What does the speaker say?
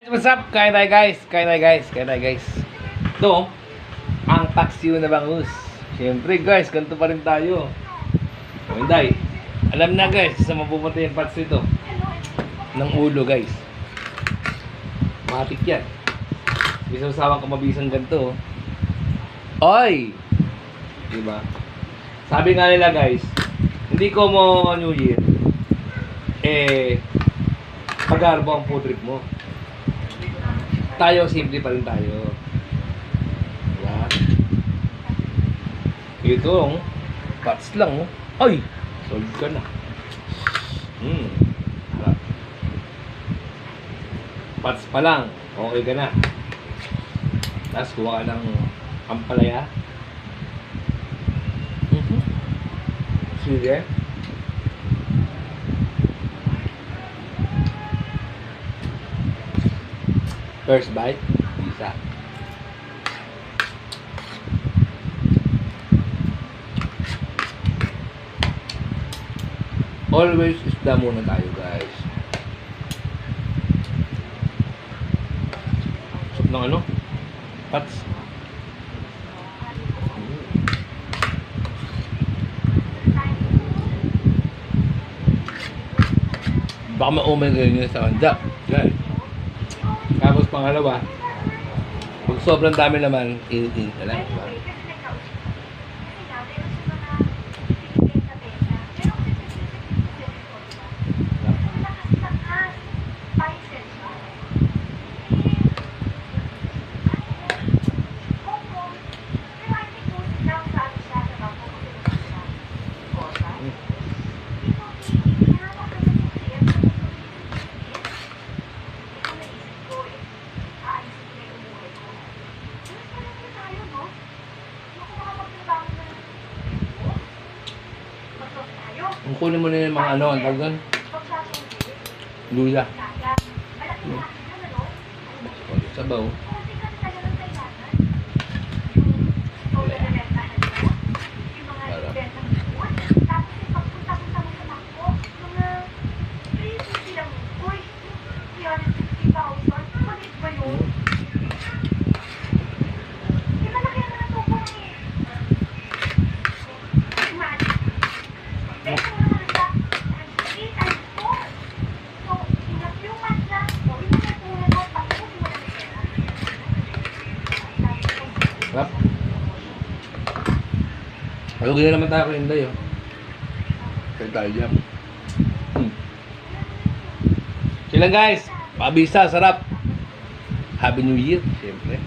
What's up? Kain tayo guys. Kain tayo guys. Kain tayo guys. Ito, ang paksiw na bangus. Siyempre guys, ganito pa rin tayo. Hindi. Alam na guys, sa mapupunta yung paksiw ito. Ng ulo guys. Matik yan. Bisa usawang kamabisang ganito. Oy! Diba? Sabi nga nila guys, hindi ko mo New Year. Pag-arbo ang food trip mo. Tayo, simple pa rin tayo. Diba? Ito, pats lang. Ay! Solve ka na. Harap. Pats pa lang. Okay ka na. Tapos kuha ka ng ampalaya. Sige. First bite, isa. Always isda muna tayo guys. Soup ng ano? Pats. Baka maumay ganyan sa kanda. Guys. Tapos pangalawa, pag sobrang dami naman, init-init na lang. Diba? Ang kunin mo na yung mga ano, ang tawag doon? Luya. Sabaw. Sarap. Malugay na naman tayo kay Inday, oh. Kaya tayo dyan. Sila guys, pabisa, sarap. Happy New Year, siyempre.